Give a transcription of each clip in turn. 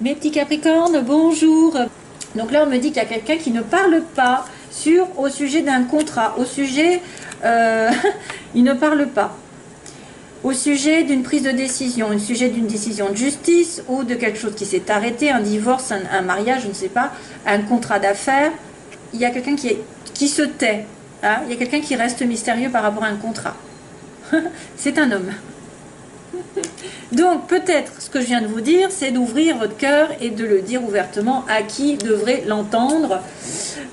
Mes petits Capricornes, bonjour. Donc là, on me dit qu'il y a quelqu'un qui ne parle pas au sujet d'un contrat, au sujet, il ne parle pas, au sujet d'une prise de décision, au sujet d'une décision de justice ou de quelque chose qui s'est arrêté, un divorce, un mariage, je ne sais pas, un contrat d'affaires. Il y a quelqu'un qui se tait, hein, il y a quelqu'un qui reste mystérieux par rapport à un contrat. C'est un homme. Donc peut-être ce que je viens de vous dire, c'est d'ouvrir votre cœur et de le dire ouvertement à qui devrait l'entendre.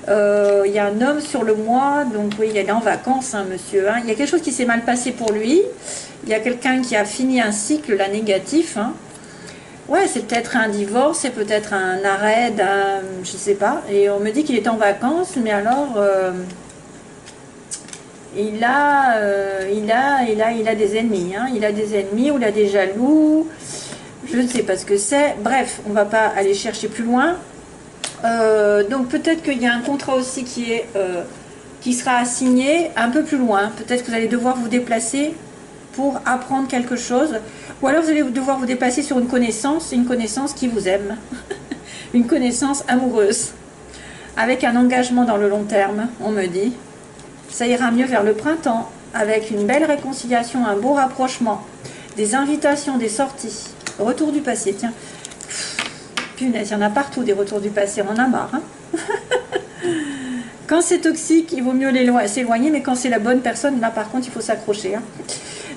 Il y a un homme sur le mois, donc oui, il est en vacances, hein, monsieur. Hein. Il y a quelque chose qui s'est mal passé pour lui. Il y a quelqu'un qui a fini un cycle, là, négatif. Hein. Ouais, c'est peut-être un divorce, c'est peut-être un arrêt, je sais pas. Et on me dit qu'il est en vacances, mais alors... il a des ennemis, hein. Il a des ennemis ou il a des jaloux, je ne sais pas ce que c'est. Bref, on ne va pas aller chercher plus loin. Donc peut-être qu'il y a un contrat aussi qui sera assigné un peu plus loin. Peut-être que vous allez devoir vous déplacer pour apprendre quelque chose. Ou alors vous allez devoir vous déplacer sur une connaissance qui vous aime. Une connaissance amoureuse. Avec un engagement dans le long terme, on me dit. Ça ira mieux vers le printemps, avec une belle réconciliation, un beau rapprochement, des invitations, des sorties, retour du passé, tiens. Punaise, il y en a partout des retours du passé, on en a marre. Hein. Quand c'est toxique, il vaut mieux s'éloigner, mais quand c'est la bonne personne, là par contre, il faut s'accrocher. Hein.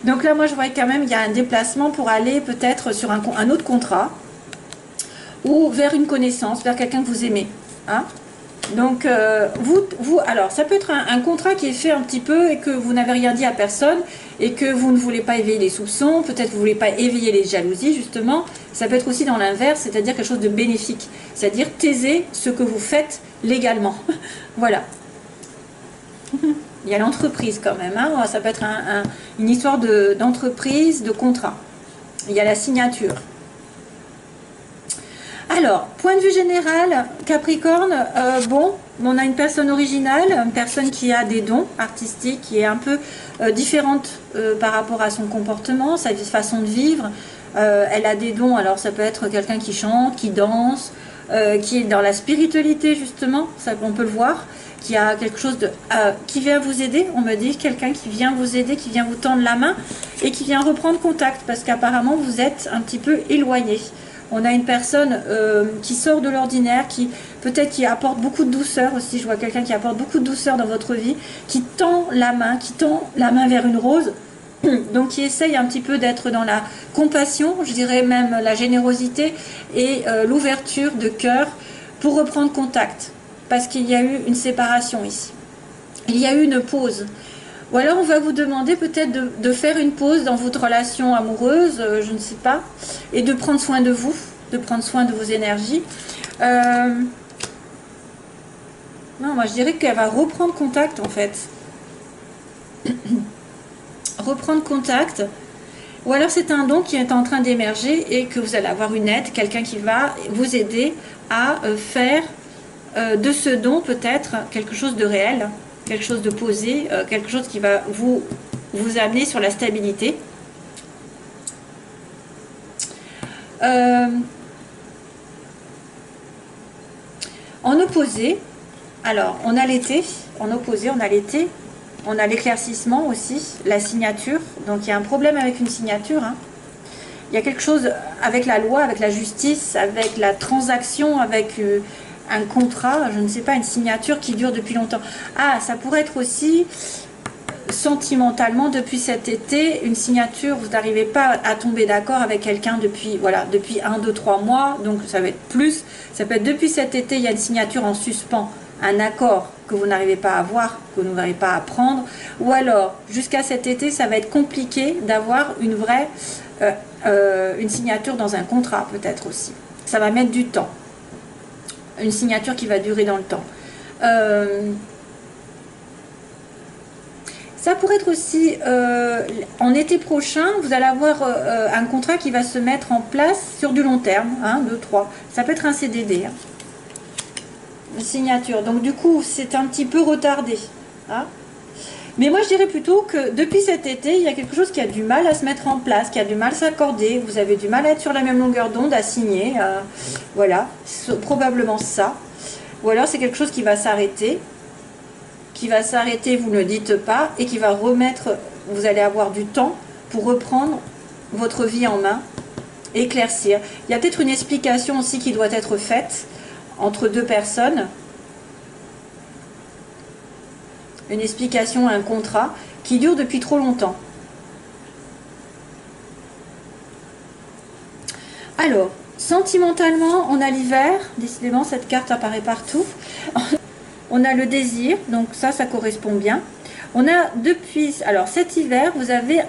Donc là, moi, je vois quand même, il y a un déplacement pour aller peut-être sur un autre contrat, ou vers une connaissance, vers quelqu'un que vous aimez. Hein. Donc, alors, ça peut être un contrat qui est fait un petit peu et que vous n'avez rien dit à personne et que vous ne voulez pas éveiller les soupçons, peut-être que vous ne voulez pas éveiller les jalousies, justement. Ça peut être aussi dans l'inverse, c'est-à-dire quelque chose de bénéfique, c'est-à-dire taiser ce que vous faites légalement. Voilà. Il y a l'entreprise quand même, hein. Ça peut être une histoire d'entreprise, de contrat. Il y a la signature. Alors, point de vue général, Capricorne, bon, on a une personne originale, une personne qui a des dons artistiques, qui est un peu différente par rapport à son comportement, sa façon de vivre. Elle a des dons, alors ça peut être quelqu'un qui chante, qui danse, qui est dans la spiritualité justement, ça, on peut le voir, qui a quelque chose qui vient vous aider, on me dit, quelqu'un qui vient vous aider, qui vient vous tendre la main et qui vient reprendre contact, parce qu'apparemment vous êtes un petit peu éloigné. On a une personne qui sort de l'ordinaire, qui peut-être qui apporte beaucoup de douceur aussi. Je vois quelqu'un qui apporte beaucoup de douceur dans votre vie, qui tend la main vers une rose. Donc qui essaye un petit peu d'être dans la compassion, je dirais même la générosité et l'ouverture de cœur pour reprendre contact. Parce qu'il y a eu une séparation ici. Il y a eu une pause. Ou alors on va vous demander peut-être de faire une pause dans votre relation amoureuse, je ne sais pas, et de prendre soin de vous, de prendre soin de vos énergies. Non, moi je dirais qu'elle va reprendre contact en fait. Reprendre contact. Ou alors c'est un don qui est en train d'émerger et que vous allez avoir une aide, quelqu'un qui va vous aider à faire de ce don peut-être quelque chose de réel. Quelque chose de posé, quelque chose qui va vous amener sur la stabilité. En opposé, alors on a l'été, en opposé on a l'été, on a l'éclaircissement aussi, la signature, donc il y a un problème avec une signature, hein. Il y a quelque chose avec la loi, avec la justice, avec la transaction, avec... un contrat, je ne sais pas, une signature qui dure depuis longtemps. Ah, ça pourrait être aussi sentimentalement depuis cet été, une signature, vous n'arrivez pas à tomber d'accord avec quelqu'un depuis, voilà, depuis 1, 2, 3 mois, donc ça va être plus, ça peut être depuis cet été, il y a une signature en suspens, un accord que vous n'arrivez pas à avoir, que vous n'arrivez pas à prendre, ou alors, jusqu'à cet été, ça va être compliqué d'avoir une vraie, une signature dans un contrat, peut-être aussi. Ça va mettre du temps. Une signature qui va durer dans le temps. Ça pourrait être aussi, en été prochain, vous allez avoir un contrat qui va se mettre en place sur du long terme, 1, 2, 3. Ça peut être un CDD. Hein. Une signature. Donc du coup, c'est un petit peu retardé. Hein. Mais moi, je dirais plutôt que depuis cet été, il y a quelque chose qui a du mal à se mettre en place, qui a du mal à s'accorder. Vous avez du mal à être sur la même longueur d'onde, à signer. Voilà, c'est probablement ça. Ou alors, c'est quelque chose qui va s'arrêter. Qui va s'arrêter, vous ne le dites pas, et qui va remettre, vous allez avoir du temps pour reprendre votre vie en main, éclaircir. Il y a peut-être une explication aussi qui doit être faite entre deux personnes. Une explication, un contrat qui dure depuis trop longtemps. Alors, sentimentalement, on a l'hiver. Décidément, cette carte apparaît partout. On a le désir, donc ça correspond bien. On a depuis, alors cet hiver, vous avez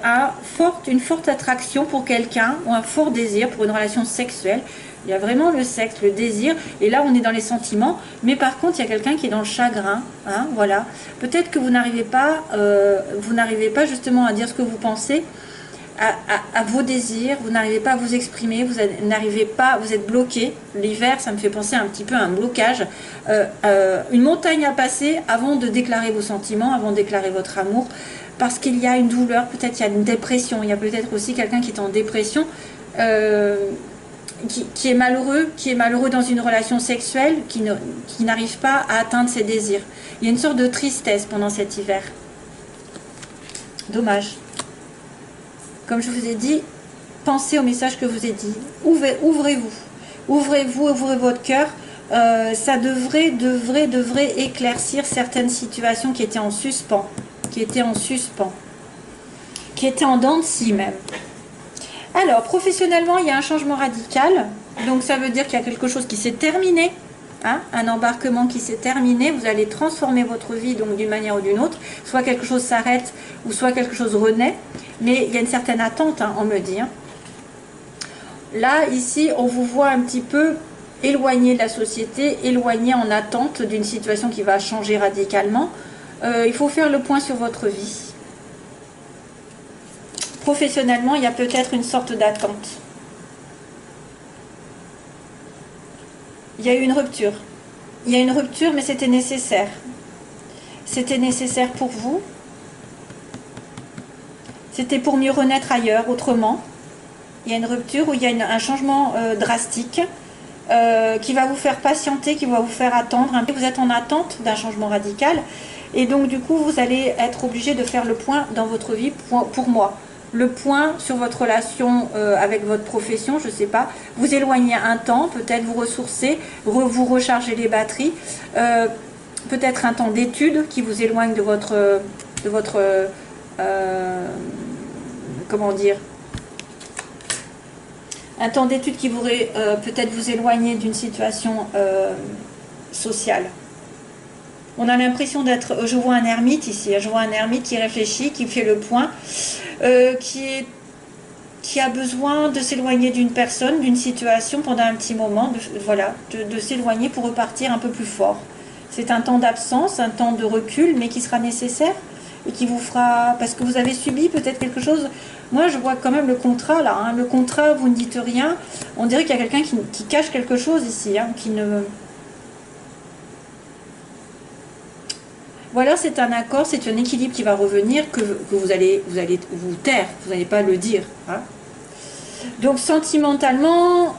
une forte attraction pour quelqu'un ou un fort désir pour une relation sexuelle. Il y a vraiment le sexe, le désir, et là on est dans les sentiments, mais par contre il y a quelqu'un qui est dans le chagrin, hein, voilà. Peut-être que vous n'arrivez pas justement à dire ce que vous pensez, à vos désirs, vous n'arrivez pas à vous exprimer, vous êtes bloqué. L'hiver, ça me fait penser un petit peu à un blocage, une montagne à passer avant de déclarer vos sentiments, avant de déclarer votre amour, parce qu'il y a une douleur, peut-être il y a une dépression, il y a peut-être aussi quelqu'un qui est en dépression, qui est malheureux dans une relation sexuelle, qui n'arrive pas à atteindre ses désirs. Il y a une sorte de tristesse pendant cet hiver. Dommage. Comme je vous ai dit, pensez au message que je vous ai dit. Ouvrez-vous. Ouvrez-vous, ouvrez votre cœur. Ça devrait éclaircir certaines situations qui étaient en suspens. Qui étaient en dents de scie même. Alors, professionnellement, il y a un changement radical. Donc, ça veut dire qu'il y a quelque chose qui s'est terminé. Hein, un embarquement qui s'est terminé. Vous allez transformer votre vie donc d'une manière ou d'une autre. Soit quelque chose s'arrête ou soit quelque chose renaît. Mais il y a une certaine attente, hein, on me dit. Hein. Là, ici, on vous voit un petit peu éloigné de la société, éloigné en attente d'une situation qui va changer radicalement. Il faut faire le point sur votre vie. Professionnellement, il y a peut-être une sorte d'attente. Il y a eu une rupture. Il y a une rupture, mais c'était nécessaire. C'était nécessaire pour vous. C'était pour mieux renaître ailleurs, autrement. Il y a une rupture où il y a un changement drastique qui va vous faire patienter, qui va vous faire attendre. Vous êtes en attente d'un changement radical. Et donc, du coup, vous allez être obligé de faire le point dans votre vie, pour moi. Le point sur votre relation avec votre profession, je ne sais pas. Vous éloignez un temps, peut-être vous ressourcer, vous recharger les batteries. Peut-être un temps d'étude qui vous éloigne de votre comment dire, un temps d'étude qui pourrait peut-être vous éloigner d'une situation sociale. On a l'impression d'être, je vois un ermite ici, je vois un ermite qui réfléchit, qui fait le point, qui a besoin de s'éloigner d'une personne, d'une situation pendant un petit moment, de s'éloigner pour repartir un peu plus fort. C'est un temps d'absence, un temps de recul, mais qui sera nécessaire et qui vous fera, parce que vous avez subi peut-être quelque chose. Moi, je vois quand même le contrat là, hein. Le contrat, vous ne dites rien. On dirait qu'il y a quelqu'un qui cache quelque chose ici, hein, qui ne... Voilà, c'est un accord, c'est un équilibre qui va revenir, que vous allez vous taire, vous n'allez pas le dire. Hein. Donc sentimentalement,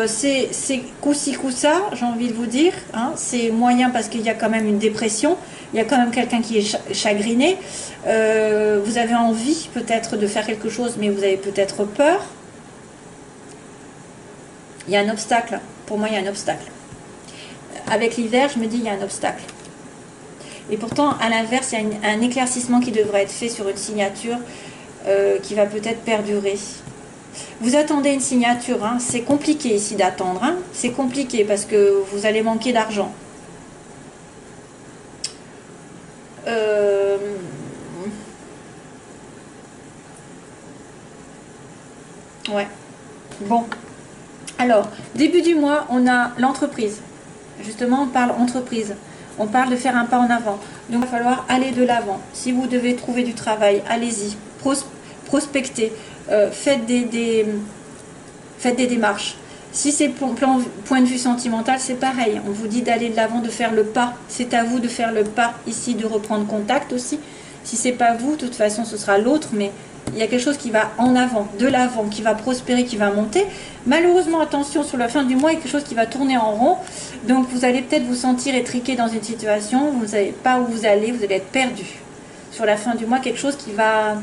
c'est coup-ci, coup-ça, j'ai envie de vous dire. Hein. C'est moyen parce qu'il y a quand même une dépression, il y a quand même quelqu'un qui est chagriné. Vous avez envie peut-être de faire quelque chose, mais vous avez peut-être peur. Il y a un obstacle, pour moi il y a un obstacle. Avec l'hiver, je me dis il y a un obstacle. Et pourtant, à l'inverse, il y a un éclaircissement qui devrait être fait sur une signature qui va peut-être perdurer. Vous attendez une signature, hein. C'est compliqué ici d'attendre. Hein. C'est compliqué parce que vous allez manquer d'argent. Ouais. Bon. Alors, début du mois, on a l'entreprise. Justement, on parle entreprise. On parle de faire un pas en avant. Donc, il va falloir aller de l'avant. Si vous devez trouver du travail, allez-y. Prospectez. Faites des démarches. Si c'est point de vue sentimental, c'est pareil. On vous dit d'aller de l'avant, de faire le pas. C'est à vous de faire le pas ici, de reprendre contact aussi. Si c'est pas vous, de toute façon, ce sera l'autre, mais il y a quelque chose qui va en avant, de l'avant, qui va prospérer, qui va monter. Malheureusement, attention, sur la fin du mois, il y a quelque chose qui va tourner en rond. Donc, vous allez peut-être vous sentir étriqué dans une situation, vous ne savez pas où vous allez être perdu. Sur la fin du mois, quelque chose qui va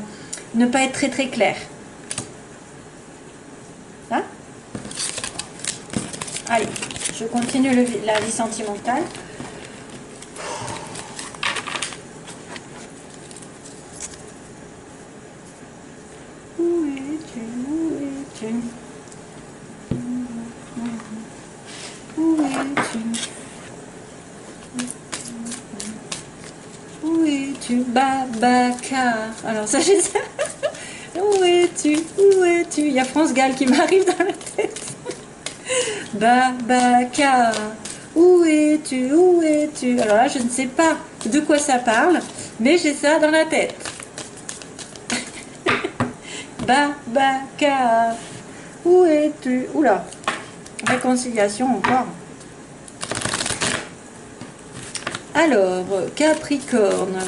ne pas être très très clair. Hein? Allez, je continue la vie sentimentale. Où es-tu? Où es-tu? Où es-tu? Où es-tu, Babacar? Alors ça, j'ai ça. Où es-tu? Où es-tu? Il y a France Gall qui m'arrive dans la tête. Babacar, où es-tu? Où es-tu? Alors là, je ne sais pas de quoi ça parle, mais j'ai ça dans la tête. Babacar, où es-tu? Oula, réconciliation encore. Alors, Capricorne.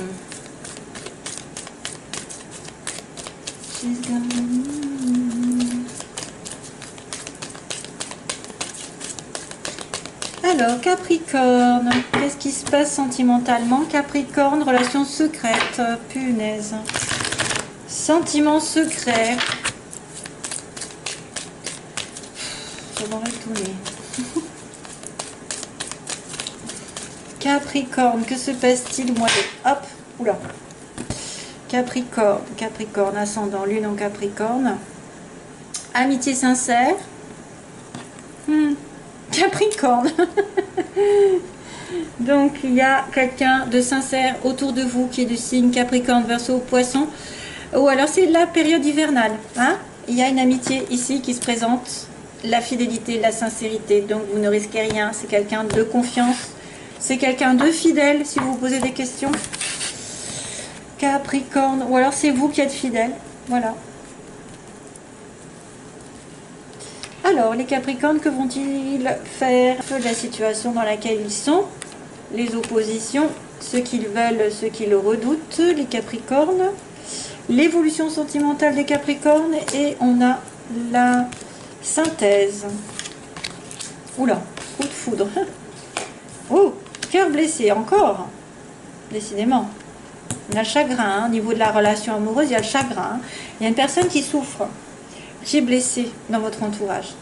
Alors, Capricorne, qu'est-ce qui se passe sentimentalement? Capricorne, relation secrète, punaise. Sentiment secret. Ça m'aurait tourné. Capricorne, que se passe-t-il moi? Hop, oula. Capricorne, Capricorne, ascendant, lune en Capricorne. Amitié sincère. Capricorne. Donc, il y a quelqu'un de sincère autour de vous qui est du signe Capricorne, Verseau, Poisson. Ou alors, c'est la période hivernale. Hein? Il y a une amitié ici qui se présente. La fidélité, la sincérité. Donc, vous ne risquez rien. C'est quelqu'un de confiance. C'est quelqu'un de fidèle, si vous vous posez des questions. Capricorne. Ou alors, c'est vous qui êtes fidèle. Voilà. Alors, les Capricornes, que vont-ils faire de la situation dans laquelle ils sont? Les oppositions, ce qu'ils veulent, ce qu'ils redoutent, les Capricornes. L'évolution sentimentale des Capricornes. Et on a la synthèse. Oula, coup de foudre. Oh, cœur blessé, encore. Décidément. Il y a le chagrin, hein. Au niveau de la relation amoureuse, il y a le chagrin. Il y a une personne qui souffre, qui est blessée dans votre entourage.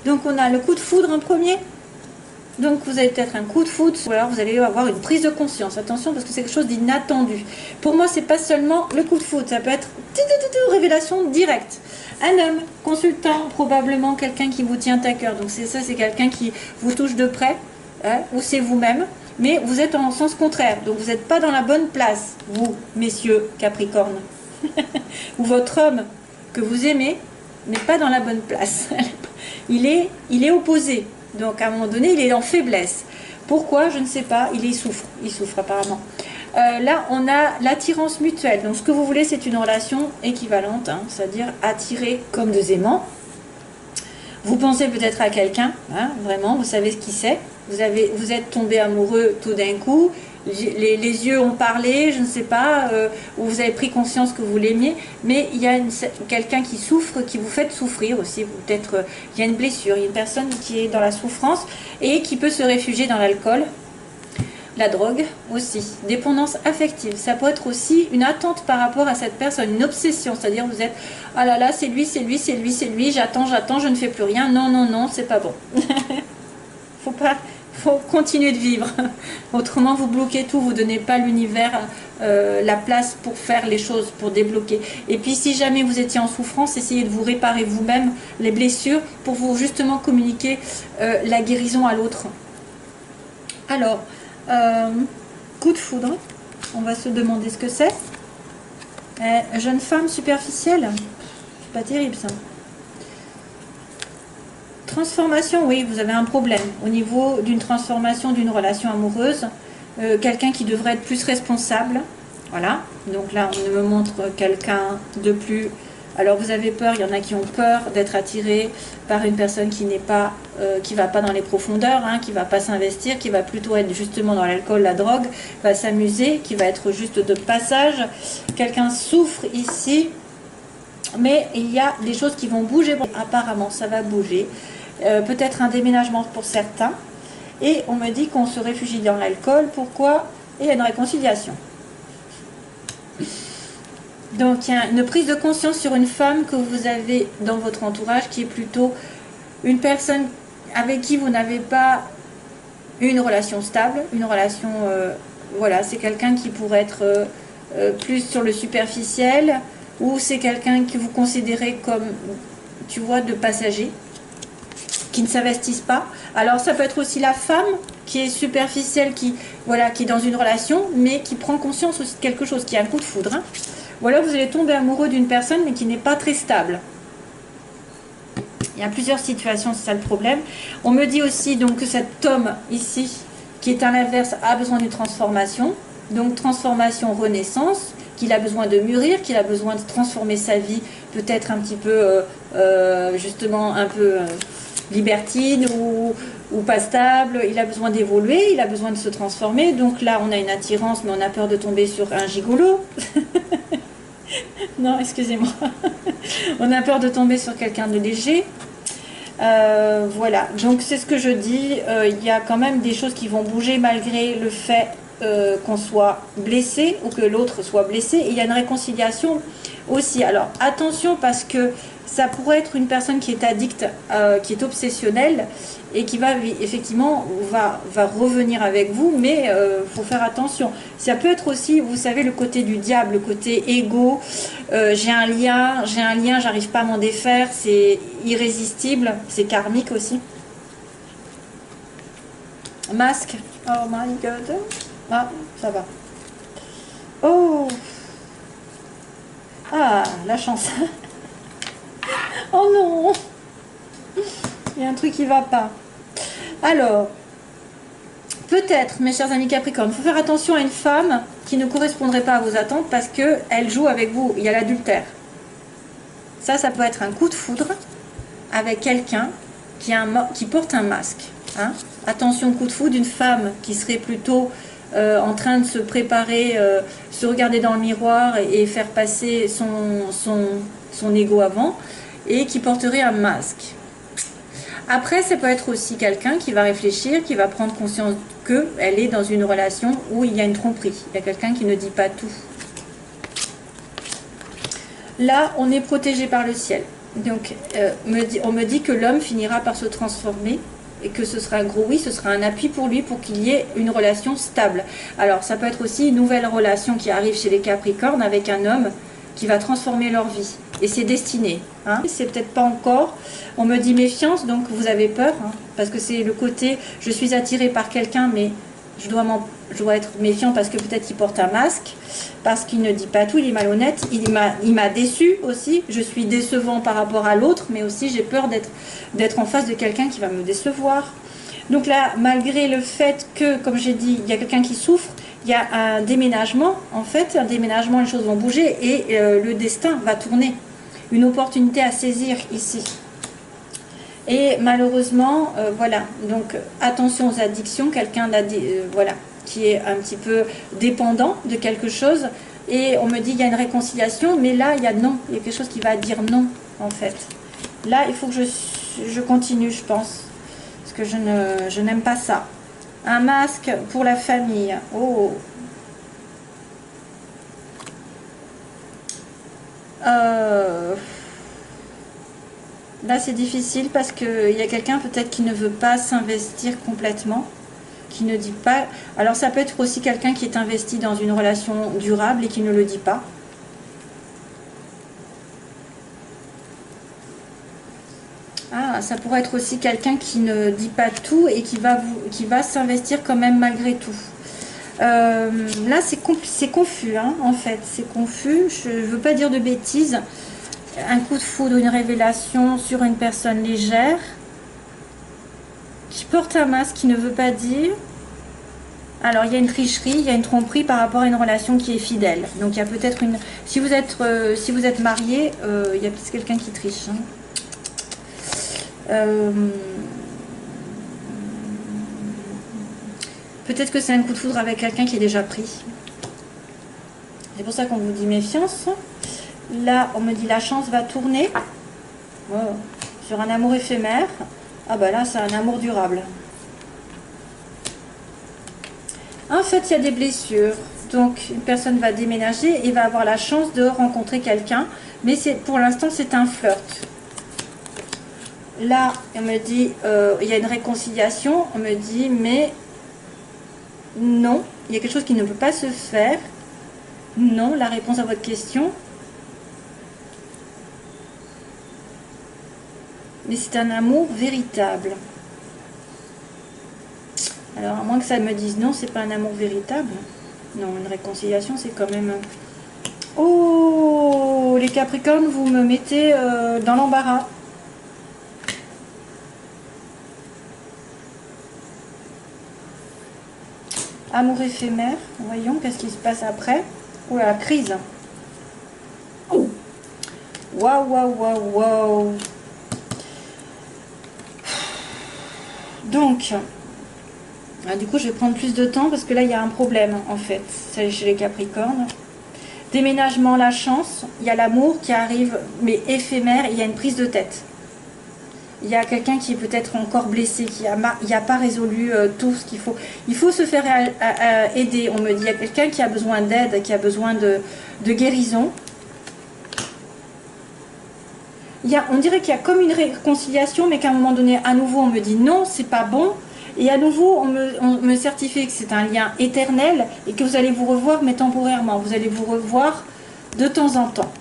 Donc on a le coup de foudre en premier. Donc vous avez peut-être un coup de foudre, ou alors vous allez avoir une prise de conscience. Attention, parce que c'est quelque chose d'inattendu. Pour moi, c'est pas seulement le coup de foudre, ça peut être révélation directe. Un homme, consultant, probablement quelqu'un qui vous tient à cœur. Donc c'est ça, c'est quelqu'un qui vous touche de près, hein, ou c'est vous-même. Mais vous êtes en sens contraire, donc vous n'êtes pas dans la bonne place, vous, messieurs Capricorne. Ou votre homme que vous aimez n'est pas dans la bonne place. Il est opposé, donc à un moment donné, il est en faiblesse. Pourquoi? Je ne sais pas, il souffre apparemment. Là, on a l'attirance mutuelle. Donc ce que vous voulez, c'est une relation équivalente, hein, c'est-à-dire attirée comme deux aimants. Vous pensez peut-être à quelqu'un, hein, vraiment, vous savez ce qu'il c'est. Vous êtes tombé amoureux tout d'un coup, les yeux ont parlé, je ne sais pas, ou vous avez pris conscience que vous l'aimiez, mais il y a quelqu'un qui souffre, qui vous fait souffrir aussi. Peut-être il y a une blessure, il y a une personne qui est dans la souffrance et qui peut se réfugier dans l'alcool, la drogue aussi, dépendance affective. Ça peut être aussi une attente par rapport à cette personne, une obsession, c'est-à-dire vous êtes, ah là là, c'est lui, c'est lui, c'est lui, c'est lui, j'attends, je ne fais plus rien, non, non, non, c'est pas bon. Faut continuer de vivre, autrement vous bloquez tout, vous ne donnez pas à l'univers la place pour faire les choses, pour débloquer. Et puis si jamais vous étiez en souffrance, essayez de vous réparer vous-même les blessures pour vous justement communiquer la guérison à l'autre. Alors, coup de foudre, on va se demander ce que c'est. Jeune femme superficielle, c'est pas terrible ça. Transformation, oui, vous avez un problème au niveau d'une transformation d'une relation amoureuse. Quelqu'un qui devrait être plus responsable. Voilà, donc là on me montre quelqu'un de plus Alors vous avez peur, il y en a qui ont peur d'être attirés par une personne qui n'est pas, qui va pas dans les profondeurs, hein, qui va pas s'investir, qui va plutôt être justement dans l'alcool, la drogue, va s'amuser, qui va être juste de passage. Quelqu'un souffre ici, mais il y a des choses qui vont bouger. Apparemment, ça va bouger. Peut-être un déménagement pour certains. Et on me dit qu'on se réfugie dans l'alcool. Pourquoi? Et il y a une réconciliation. Donc il y a une prise de conscience sur une femme que vous avez dans votre entourage qui est plutôt une personne avec qui vous n'avez pas une relation stable, une relation, voilà, c'est quelqu'un qui pourrait être plus sur le superficiel, ou c'est quelqu'un que vous considérez comme, tu vois, de passager, qui ne s'investissent pas. Alors ça peut être aussi la femme qui est superficielle, qui, voilà, qui est dans une relation, mais qui prend conscience aussi de quelque chose, qui a un coup de foudre, hein. Ou alors vous allez tomber amoureux d'une personne mais qui n'est pas très stable. Il y a plusieurs situations, c'est ça le problème. On me dit aussi donc que cet homme ici, qui est à l'inverse, a besoin d'une transformation. Donc transformation, renaissance, qu'il a besoin de mûrir, qu'il a besoin de transformer sa vie, peut-être un petit peu, justement, un peu libertine ou pas stable. Il a besoin d'évoluer, il a besoin de se transformer. Donc là, on a une attirance, mais on a peur de tomber sur un gigolo. Non, excusez-moi. On a peur de tomber sur quelqu'un de léger. Voilà, donc c'est ce que je dis. Il y a quand même des choses qui vont bouger malgré le fait qu'on soit blessé ou que l'autre soit blessé. Et il y a une réconciliation aussi. Alors attention, parce que ça pourrait être une personne qui est addicte, qui est obsessionnelle et qui va effectivement va revenir avec vous, mais faut faire attention. Ça peut être aussi, vous savez, le côté du diable, le côté égo. J'ai un lien, j'arrive pas à m'en défaire, c'est irrésistible, c'est karmique aussi. Masque, oh my god, ah ça va. Oh, ah la chance. Oh non, il y a un truc qui va pas. Alors, peut-être, mes chers amis Capricorne, il faut faire attention à une femme qui ne correspondrait pas à vos attentes parce qu'elle joue avec vous. Il y a l'adultère. Ça peut être un coup de foudre avec quelqu'un qui porte un masque. Hein. Attention, coup de foudre d'une femme qui serait plutôt en train de se préparer, se regarder dans le miroir et faire passer son ego avant, et qui porterait un masque. Après, ça peut être aussi quelqu'un qui va réfléchir, qui va prendre conscience qu'elle est dans une relation où il y a une tromperie. Il y a quelqu'un qui ne dit pas tout. Là, on est protégé par le ciel. Donc, on me dit que l'homme finira par se transformer et que ce sera un gros oui, ce sera un appui pour lui pour qu'il y ait une relation stable. Alors, ça peut être aussi une nouvelle relation qui arrive chez les Capricornes avec un homme qui va transformer leur vie. Et c'est destiné. Hein. C'est peut-être pas encore. On me dit méfiance, donc vous avez peur. Hein, parce que c'est le côté, je suis attirée par quelqu'un, mais je dois être méfiant parce que peut-être il porte un masque, parce qu'il ne dit pas tout, il est malhonnête, il m'a déçu aussi. Je suis décevant par rapport à l'autre, mais aussi j'ai peur d'être en face de quelqu'un qui va me décevoir. Donc là, malgré le fait que, comme j'ai dit, il y a quelqu'un qui souffre, il y a un déménagement, en fait, un déménagement, les choses vont bouger et le destin va tourner. Une opportunité à saisir ici. Et malheureusement, voilà, donc attention aux addictions, quelqu'un voilà, qui est un petit peu dépendant de quelque chose, et on me dit qu'il y a une réconciliation, mais là, il y a non, il y a quelque chose qui va dire non, en fait. Là, il faut que je continue, je pense, parce que je n'aime pas ça. Un masque pour la famille. Oh. Là, c'est difficile parce qu'il y a quelqu'un peut-être qui ne veut pas s'investir complètement, qui ne dit pas. Alors, ça peut être aussi quelqu'un qui est investi dans une relation durable et qui ne le dit pas. Ah, ça pourrait être aussi quelqu'un qui ne dit pas tout et qui va s'investir quand même malgré tout. Là, c'est confus, hein, en fait. C'est confus. Je ne veux pas dire de bêtises. Un coup de foudre, une révélation sur une personne légère qui porte un masque, qui ne veut pas dire. Alors, il y a une tricherie, il y a une tromperie par rapport à une relation qui est fidèle. Donc, il y a peut-être une... Si vous êtes marié, il y a peut-être quelqu'un qui triche. Hein. Peut-être que c'est un coup de foudre avec quelqu'un qui est déjà pris. C'est pour ça qu'on vous dit méfiance. Là, on me dit la chance va tourner. Oh, sur un amour éphémère. Ah bah là, c'est un amour durable. En fait, il y a des blessures. Donc, une personne va déménager et va avoir la chance de rencontrer quelqu'un. Mais pour l'instant, c'est un flirt. Là, on me dit, il y a une réconciliation. On me dit, mais non, il y a quelque chose qui ne peut pas se faire. Non, la réponse à votre question. Mais c'est un amour véritable. Alors, à moins que ça me dise non, c'est pas un amour véritable. Non, une réconciliation, c'est quand même... Oh, les Capricornes, vous me mettez dans l'embarras. Amour éphémère. Voyons, qu'est-ce qui se passe après. Oh, la crise. Oh. Waouh, waouh, waouh, waouh. Donc... du coup, je vais prendre plus de temps parce que là, il y a un problème, en fait. C'est chez les Capricornes. Déménagement, la chance. Il y a l'amour qui arrive, mais éphémère. Il y a une prise de tête. Il y a quelqu'un qui est peut-être encore blessé, qui n'a pas résolu tout ce qu'il faut. Il faut se faire aider, on me dit. Il y a quelqu'un qui a besoin d'aide, qui a besoin de guérison. On dirait qu'il y a comme une réconciliation, mais qu'à un moment donné, à nouveau, on me dit non, c'est pas bon. Et à nouveau, on me certifie que c'est un lien éternel et que vous allez vous revoir, mais temporairement. Vous allez vous revoir de temps en temps.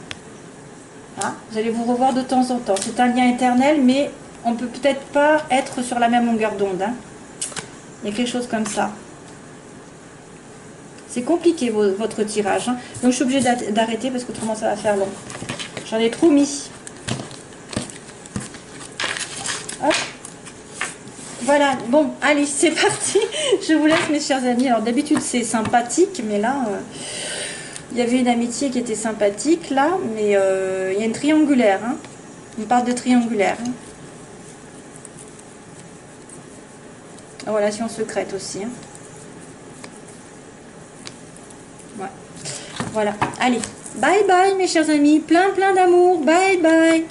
Hein? Vous allez vous revoir de temps en temps. C'est un lien éternel, mais on ne peut peut-être pas être sur la même longueur d'onde. Hein? Il y a quelque chose comme ça. C'est compliqué, votre tirage. Hein? Donc, je suis obligée d'arrêter parce qu'autrement, ça va faire long. J'en ai trop mis. Hop. Voilà, bon, allez, c'est parti. Je vous laisse, mes chers amis. Alors, d'habitude, c'est sympathique, mais là, il y avait une amitié qui était sympathique, là, mais il y a une triangulaire. Hein. On parle de triangulaire. Hein. Relation secrète aussi. Hein. Ouais. Voilà, allez, bye bye, mes chers amis. Plein d'amour. Bye bye.